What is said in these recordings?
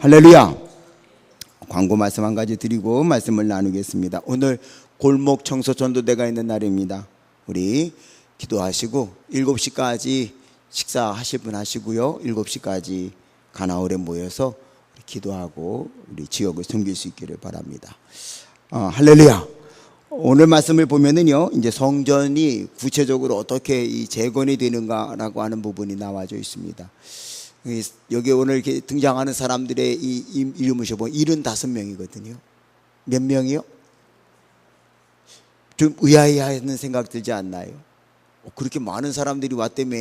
할렐루야. 광고 말씀 한 가지 드리고 말씀을 나누겠습니다. 오늘 골목 청소 전도대가 있는 날입니다. 우리 기도하시고 7시까지 식사하실 분 하시고요, 7시까지 가나홀에 모여서 기도하고 우리 지역을 섬길 수 있기를 바랍니다. 할렐루야. 오늘 말씀을 보면은요, 이제 성전이 구체적으로 어떻게 이 재건이 되는가라고 하는 부분이 나와져 있습니다. 여기 오늘 이렇게 등장하는 사람들의 이 이름을 보면 75명이거든요. 몇 명이요? 좀 의아해하는 생각 들지 않나요? 그렇게 많은 사람들이 왔다며.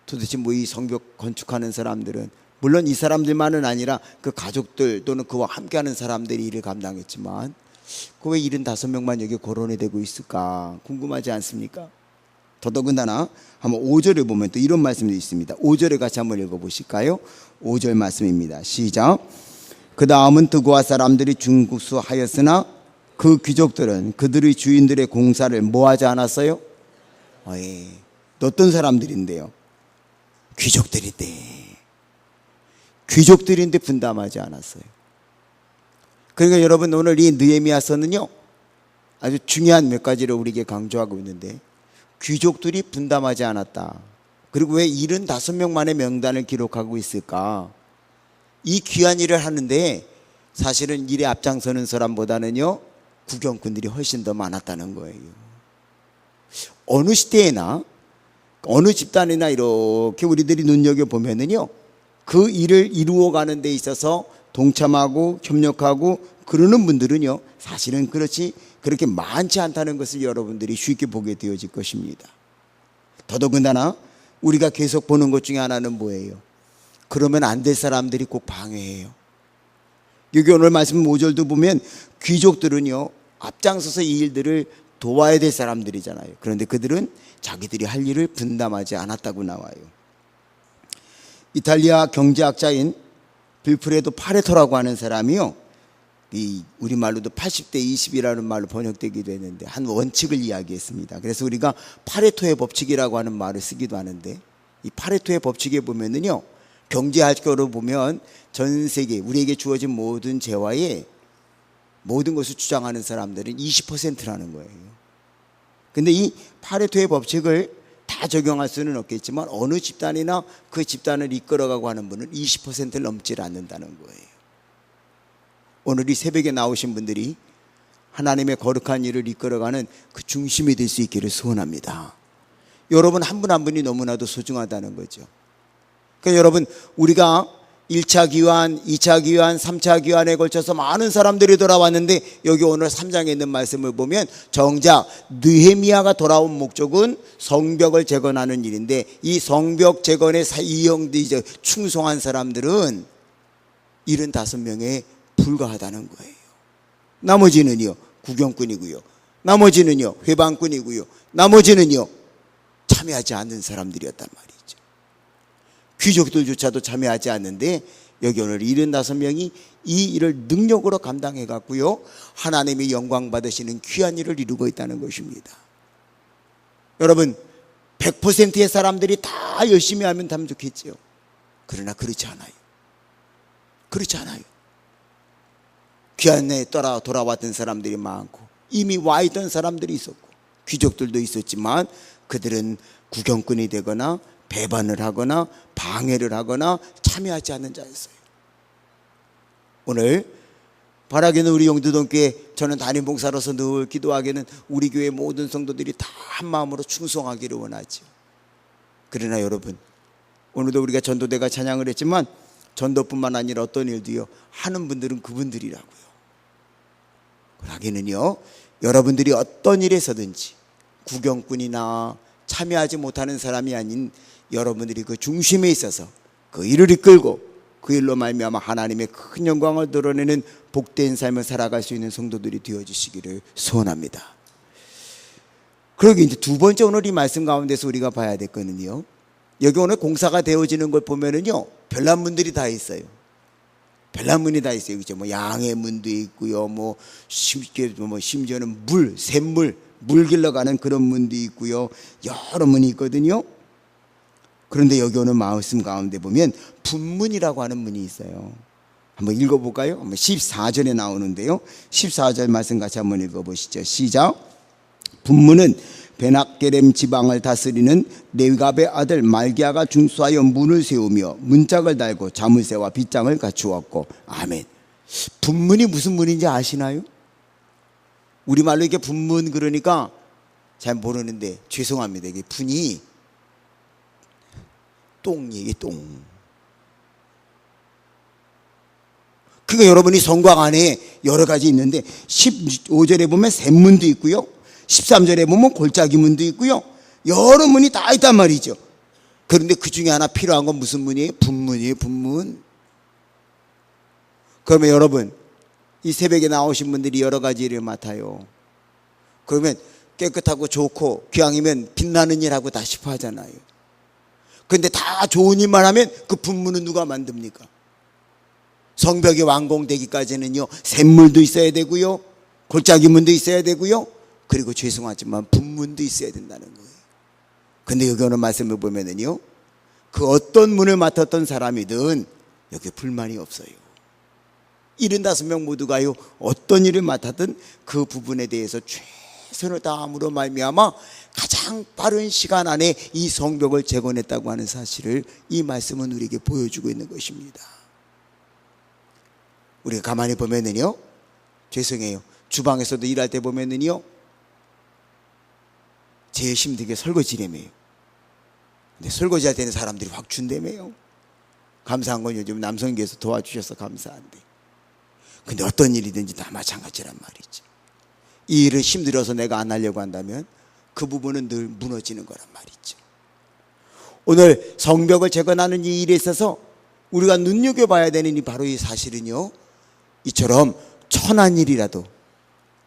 도대체 뭐 이 성벽 건축하는 사람들은, 물론 이 사람들만은 아니라 그 가족들 또는 그와 함께하는 사람들이 일을 감당했지만 그 왜 75명만 여기 거론이 되고 있을까 궁금하지 않습니까? 더더군다나 한번 5절에 보면 또 이런 말씀도 있습니다. 5절에 같이 한번 읽어보실까요? 5절 말씀입니다. 시작. 그 다음은 드고아 사람들이 중국수하였으나 그 귀족들은 그들의 주인들의 공사를 뭐하지 않았어요? 어떤 사람들인데요? 귀족들인데. 귀족들인데 분담하지 않았어요. 그러니까 여러분, 오늘 이 느헤미야서는요, 아주 중요한 몇 가지를 우리에게 강조하고 있는데, 귀족들이 분담하지 않았다. 그리고 왜 75명만의 명단을 기록하고 있을까? 이 귀한 일을 하는데 사실은 일에 앞장서는 사람보다는요, 구경꾼들이 훨씬 더 많았다는 거예요. 어느 시대에나 어느 집단이나 이렇게 우리들이 눈여겨보면은요, 그 일을 이루어가는 데 있어서 동참하고 협력하고 그러는 분들은요, 사실은 그렇게 많지 않다는 것을 여러분들이 쉽게 보게 되어질 것입니다. 더더군다나 우리가 계속 보는 것 중에 하나는 뭐예요? 그러면 안 될 사람들이 꼭 방해해요. 여기 오늘 말씀 5절도 보면 귀족들은요, 앞장서서 이 일들을 도와야 될 사람들이잖아요. 그런데 그들은 자기들이 할 일을 분담하지 않았다고 나와요. 이탈리아 경제학자인 빌프레도 파레토라고 하는 사람이요, 이 우리말로도 80대 20이라는 말로 번역되기도 했는데 한 원칙을 이야기했습니다. 그래서 우리가 파레토의 법칙이라고 하는 말을 쓰기도 하는데, 이 파레토의 법칙에 보면은요, 경제학적으로 보면 전 세계 우리에게 주어진 모든 재화의 모든 것을 주장하는 사람들은 20%라는 거예요. 근데 이 파레토의 법칙을 다 적용할 수는 없겠지만 어느 집단이나 그 집단을 이끌어가고 하는 분은 20%를 넘지 않는다는 거예요. 오늘 이 새벽에 나오신 분들이 하나님의 거룩한 일을 이끌어가는 그 중심이 될 수 있기를 소원합니다. 여러분 한 분 한 분이 너무나도 소중하다는 거죠. 그러니까 여러분, 우리가 1차 기환, 2차 기환, 3차 기환에 걸쳐서 많은 사람들이 돌아왔는데, 여기 오늘 3장에 있는 말씀을 보면 정작 느헤미야가 돌아온 목적은 성벽을 재건하는 일인데, 이 성벽 재건에 이제 충성한 사람들은 75명에 불과하다는 거예요. 나머지는요, 구경꾼이고요, 나머지는요, 회방꾼이고요, 나머지는요, 참여하지 않는 사람들이었단 말이죠. 귀족들조차도 참여하지 않는데 여기 오늘 75명이 이 일을 능력으로 감당해 갖고요, 하나님의 영광 받으시는 귀한 일을 이루고 있다는 것입니다. 여러분, 100%의 사람들이 다 열심히 하면 참 좋겠죠. 그러나 그렇지 않아요. 그렇지 않아요. 귀한에 돌아왔던 사람들이 많고 이미 와 있던 사람들이 있었고 귀족들도 있었지만 그들은 구경꾼이 되거나 배반을 하거나 방해를 하거나 참여하지 않는 자였어요. 오늘 바라기는 우리 용두동교회, 저는 담임 봉사로서 늘 기도하기는 우리 교회 모든 성도들이 다 한마음으로 충성하기를 원하죠. 그러나 여러분, 오늘도 우리가 전도대가 찬양을 했지만 전도뿐만 아니라 어떤 일도요, 하는 분들은 그분들이라고요. 그러기는요, 여러분들이 어떤 일에 서든지 구경꾼이나 참여하지 못하는 사람이 아닌 여러분들이 그 중심에 있어서 그 일을 이끌고 그 일로 말미암아 하나님의 큰 영광을 드러내는 복된 삶을 살아갈 수 있는 성도들이 되어주시기를 소원합니다. 그러기 이제 두 번째, 오늘 이 말씀 가운데서 우리가 봐야 될 거는요, 여기 오늘 공사가 되어지는 걸 보면은요, 별난문들이 다 있어요. 별난문이 다 있어요. 그죠? 뭐 양의 문도 있고요, 심지어는 샘물, 물 길러가는 그런 문도 있고요, 여러 문이 있거든요. 그런데 여기 오는 말씀 가운데 보면 분문이라고 하는 문이 있어요. 한번 읽어볼까요? 한번 14절에 나오는데요. 14절 말씀 같이 한번 읽어보시죠. 시작. 분문은 베낙게렘 지방을 다스리는 레갑의 아들 말기야가 중수하여 문을 세우며 문짝을 달고 자물쇠와 빗장을 갖추었고. 아멘. 분문이 무슨 문인지 아시나요? 우리말로 이게 분문 그러니까 잘 모르는데 죄송합니다. 이게 분이 똥이에요, 똥. 그러니까 여러분이 성곽 안에 여러 가지 있는데 15절에 보면 샘문도 있고요, 13절에 보면 골짜기 문도 있고요, 여러 문이 다 있단 말이죠. 그런데 그 중에 하나 필요한 건 무슨 문이에요? 분문이에요, 분문. 그러면 여러분, 이 새벽에 나오신 분들이 여러 가지 일을 맡아요. 그러면 깨끗하고 좋고 기왕이면 빛나는 일 하고 다 싶어 하잖아요. 그런데 다 좋은 일만 하면 그 분문은 누가 만듭니까? 성벽이 완공되기까지는요, 샘물도 있어야 되고요, 골짜기 문도 있어야 되고요, 그리고 죄송하지만 분문도 있어야 된다는 거예요. 근데 여기 오는 말씀을 보면은요, 그 어떤 문을 맡았던 사람이든 여기 불만이 없어요. 75명 모두가요, 어떤 일을 맡았든 그 부분에 대해서 최선을 다함으로 말미암아 가장 빠른 시간 안에 이 성벽을 재건했다고 하는 사실을 이 말씀은 우리에게 보여주고 있는 것입니다. 우리가 가만히 보면은요, 죄송해요, 주방에서도 일할 때 보면은요, 제일 힘들게 설거지라며요. 근데 설거지할 때는 사람들이 확 준다며요. 감사한 건 요즘 남성계에서 도와주셔서 감사한데, 근데 어떤 일이든지 다 마찬가지란 말이지. 이 일을 힘들어서 내가 안 하려고 한다면 그 부분은 늘 무너지는 거란 말이죠. 오늘 성벽을 재건하는 이 일에 있어서 우리가 눈여겨봐야 되는 이 바로 이 사실은요, 이처럼 천한 일이라도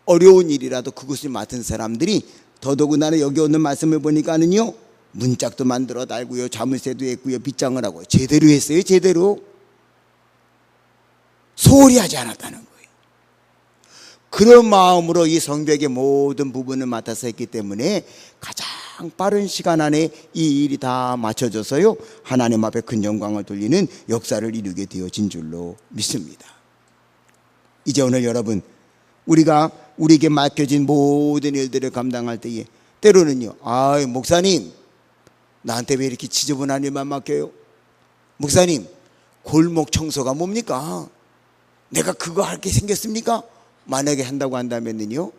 어려운 일이라도 그것을 맡은 사람들이 더더군다나 여기 오는 말씀을 보니까는요, 문짝도 만들어 달고요, 자물쇠도 했고요, 빗장을 하고 제대로 했어요. 제대로 소홀히 하지 않았다는 거예요. 그런 마음으로 이 성벽의 모든 부분을 맡아서 했기 때문에 가장 빠른 시간 안에 이 일이 다 맞춰져서요, 하나님 앞에 큰 영광을 돌리는 역사를 이루게 되어진 줄로 믿습니다. 이제 오늘 여러분, 우리가 우리에게 맡겨진 모든 일들을 감당할 때에 때로는요, 목사님 나한테 왜 이렇게 지저분한 일만 맡겨요? 목사님, 골목 청소가 뭡니까? 내가 그거 할 게 생겼습니까? 만약에 한다고 한다면요,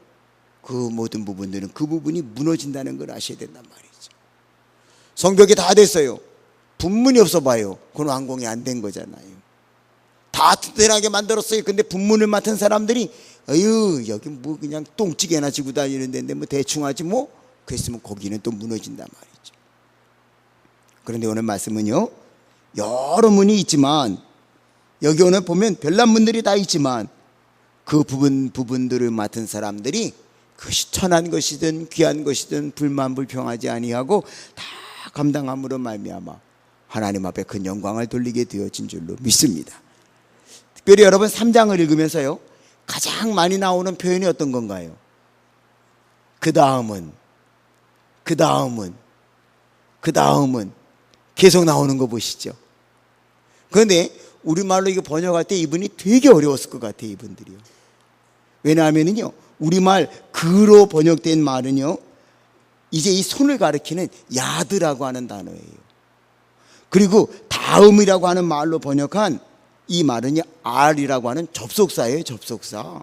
그 모든 부분들은 그 부분이 무너진다는 걸 아셔야 된단 말이죠. 성벽이 다 됐어요. 분문이 없어 봐요. 그건 완공이 안 된 거잖아요. 다 튼튼하게 만들었어요. 근데 분문을 맡은 사람들이 여기 뭐 그냥 똥찌개나 지고 다니는 데인데 뭐 대충 하지 뭐, 그랬으면 거기는 또 무너진단 말이죠. 그런데 오늘 말씀은요, 여러 문이 있지만, 여기 오늘 보면 별난 문들이 다 있지만 그 부분들을 맡은 사람들이 그것이 천한 것이든 귀한 것이든 불만불평하지 아니하고 다 감당함으로 말미암아 하나님 앞에 큰 영광을 돌리게 되어진 줄로 믿습니다. 특별히 여러분 3장을 읽으면서요, 가장 많이 나오는 표현이 어떤 건가요? 그 다음은 계속 나오는 거 보시죠. 그런데 우리말로 이거 번역할 때 이분이 되게 어려웠을 것 같아요, 이분들이요. 왜냐하면요, 우리말 그로 번역된 말은요, 이제 이 손을 가리키는 야드라고 하는 단어예요. 그리고 다음이라고 하는 말로 번역한 이 말은요, R이라고 하는 접속사예요, 접속사.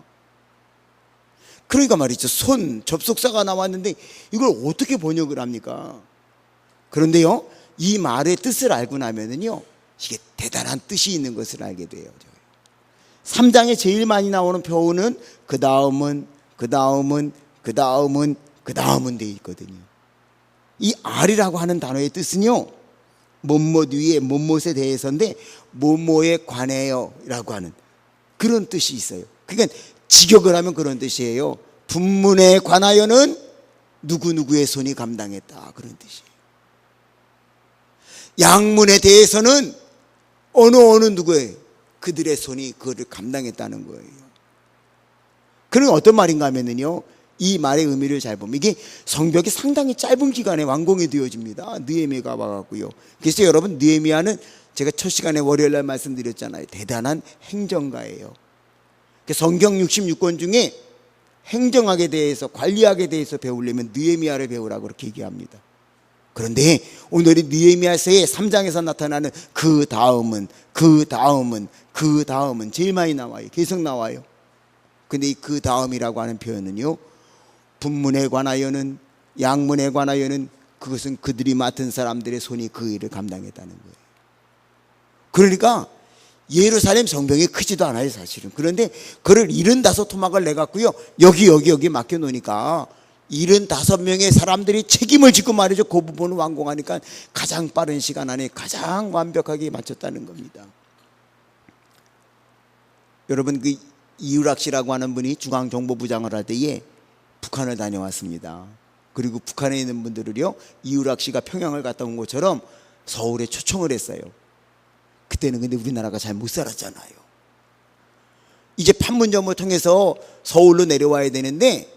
그러니까 말이죠, 손, 접속사가 나왔는데 이걸 어떻게 번역을 합니까? 그런데요, 이 말의 뜻을 알고 나면은요, 이게 대단한 뜻이 있는 것을 알게 돼요. 3장에 제일 많이 나오는 표현은 그 다음은 돼 있거든요. 이 R이라고 하는 단어의 뜻은요, 뭐뭇 위에 뭐뭇에 대해서인데 뭐뭐에 관해요 라고 하는 그런 뜻이 있어요. 그러니까 직역을 하면 그런 뜻이에요. 분문에 관하여는 누구누구의 손이 감당했다, 그런 뜻이에요. 양문에 대해서는 어느 누구의 그들의 손이 그거를 감당했다는 거예요. 그럼 어떤 말인가 하면은요, 이 말의 의미를 잘 보면 이게 성벽이 상당히 짧은 기간에 완공이 되어집니다. 느헤미야가 와갖고요. 그래서 여러분, 느헤미야는 제가 첫 시간에 월요일 날 말씀드렸잖아요. 대단한 행정가예요. 성경 66권 중에 행정학에 대해서, 관리학에 대해서 배우려면 느헤미야를 배우라고 그렇게 얘기합니다. 그런데 오늘이 느헤미야서의 3장에서 나타나는 그 다음은 제일 많이 나와요. 계속 나와요. 근데 이 그 다음이라고 하는 표현은요, 분문에 관하여는, 양문에 관하여는 그것은 그들이 맡은 사람들의 손이 그 일을 감당했다는 거예요. 그러니까 예루살렘 성벽이 크지도 않아요, 사실은. 그런데 그를 75토막을 내갖고요, 여기 맡겨놓으니까 75명의 사람들이 책임을 지고 말이죠. 그 부분을 완공하니까 가장 빠른 시간 안에 가장 완벽하게 마쳤다는 겁니다. 여러분, 그 이유락 씨라고 하는 분이 중앙정보부장을 할 때에 북한을 다녀왔습니다. 그리고 북한에 있는 분들을요, 이유락 씨가 평양을 갔다 온 것처럼 서울에 초청을 했어요. 그때는 근데 우리나라가 잘 못 살았잖아요. 이제 판문점을 통해서 서울로 내려와야 되는데,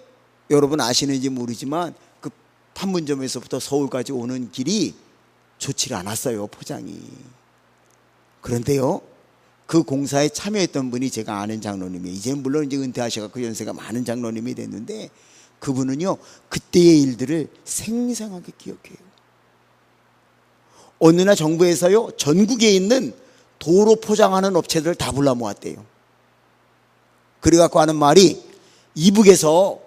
여러분 아시는지 모르지만 그 판문점에서부터 서울까지 오는 길이 좋지 않았어요, 포장이. 그런데요, 그 공사에 참여했던 분이 제가 아는 장로님이에요. 이제 물론 이제 은퇴하셔서 연세가 많은 장로님이 됐는데, 그분은요, 그때의 일들을 생생하게 기억해요. 어느 날 정부에서요, 전국에 있는 도로 포장하는 업체들을 다 불러 모았대요. 그래갖고 하는 말이, 이북에서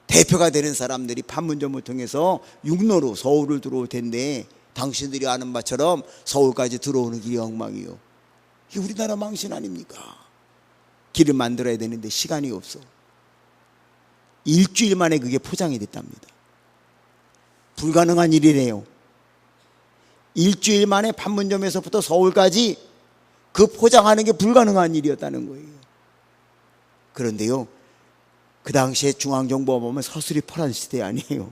대표가 되는 사람들이 판문점을 통해서 육로로 서울을 들어올 텐데, 당신들이 아는 바처럼 서울까지 들어오는 길이 엉망이요. 이게 우리나라 망신 아닙니까? 길을 만들어야 되는데 시간이 없어. 일주일 만에 그게 포장이 됐답니다. 불가능한 일이래요. 일주일 만에 판문점에서부터 서울까지 그 포장하는 게 불가능한 일이었다는 거예요. 그런데요, 그 당시에 중앙정보가 보면 서슬이 펄한 시대 아니에요.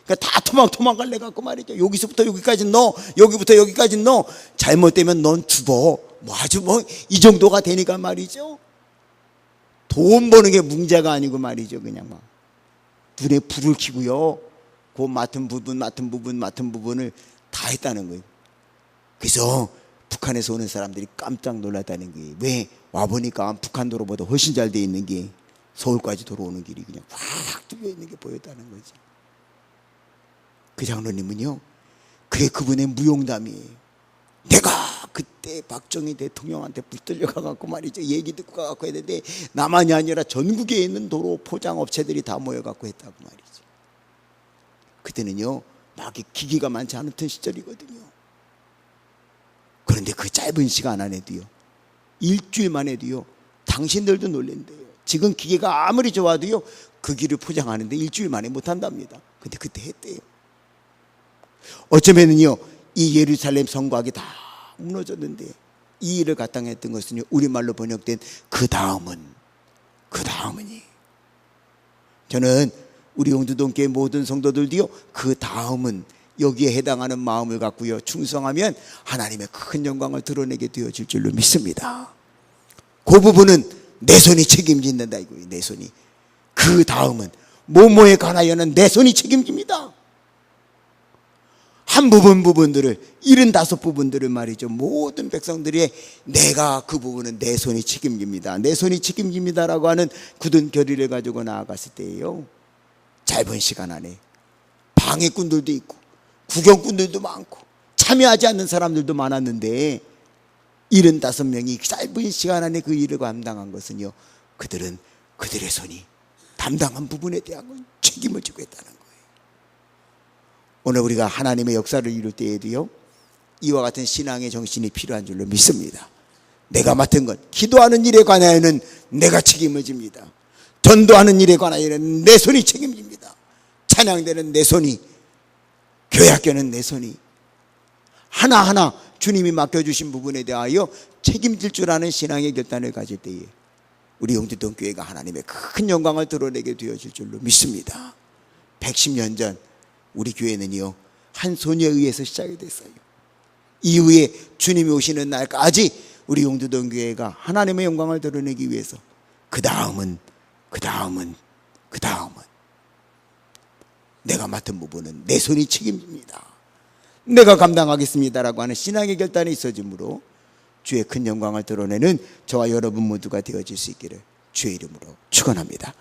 그러니까 다 토막토막을 내갖고 말이죠. 여기서부터 여기까지 넣어, 여기부터 여기까지 넣어. 잘못되면 넌 죽어. 아주 이 정도가 되니까 말이죠. 돈 버는 게 문제가 아니고 말이죠. 그냥 막 눈에 불을 켜고요, 그 맡은 부분을 다 했다는 거예요. 그래서 북한에서 오는 사람들이 깜짝 놀랐다는 거예요. 왜? 와보니까 북한 도로보다 훨씬 잘 돼 있는 게 서울까지 돌아오는 길이 그냥 확 뚫려 있는 게 보였다는 거죠. 그 장로님은요, 그게 그분의 무용담이에요. 내가 그때 박정희 대통령한테 붙들려 가갖고 말이죠, 얘기 듣고 가갖고 했는데, 나만이 아니라 전국에 있는 도로 포장업체들이 다 모여갖고 했다고 말이죠. 그때는요, 막 기기가 많지 않던 시절이거든요. 그런데 그 짧은 시간 안에도요, 일주일 만에도요, 당신들도 놀랜대요. 지금 기계가 아무리 좋아도요, 그 길을 포장하는데 일주일 만에 못한답니다. 근데 그때 했대요. 어쩌면은요, 이 예루살렘 성곽이 다 무너졌는데 이 일을 감당했던 것은요, 우리말로 번역된 그 다음은이, 저는 우리 용두동교회 모든 성도들도요, 그 다음은 여기에 해당하는 마음을 갖고요, 충성하면 하나님의 큰 영광을 드러내게 되어질 줄로 믿습니다. 그 부분은 내 손이 책임진다 이거예요. 내 손이. 그 다음은 뭐뭐에 관하여는 내 손이 책임집니다. 한 부분들을, 75부분들을 말이죠, 모든 백성들이 내가 그 부분은 내 손이 책임집니다, 내 손이 책임집니다라고 하는 굳은 결의를 가지고 나아갔을 때예요, 짧은 시간 안에 방해꾼들도 있고 구경꾼들도 많고 참여하지 않는 사람들도 많았는데, 75명이 짧은 시간 안에 그 일을 감당한 것은요, 그들은 그들의 손이 담당한 부분에 대한 책임을 지고 했다는 거예요. 오늘 우리가 하나님의 역사를 이룰 때에도요, 이와 같은 신앙의 정신이 필요한 줄로 믿습니다. 내가 맡은 것, 기도하는 일에 관하여는 내가 책임을 집니다. 전도하는 일에 관하여는 내 손이 책임집니다. 찬양되는 내 손이, 교회학교는 내 손이, 하나하나 주님이 맡겨주신 부분에 대하여 책임질 줄 아는 신앙의 결단을 가질 때에 우리 용두동교회가 하나님의 큰 영광을 드러내게 되어질 줄로 믿습니다. 110년 전 우리 교회는요, 한 소녀에 의해서 시작이 됐어요. 이후에 주님이 오시는 날까지 우리 용두동교회가 하나님의 영광을 드러내기 위해서 그 다음은 내가 맡은 부분은 내 손이 책임집니다. 내가 감당하겠습니다라고 하는 신앙의 결단이 있어지므로 주의 큰 영광을 드러내는 저와 여러분 모두가 되어질 수 있기를 주의 이름으로 축원합니다.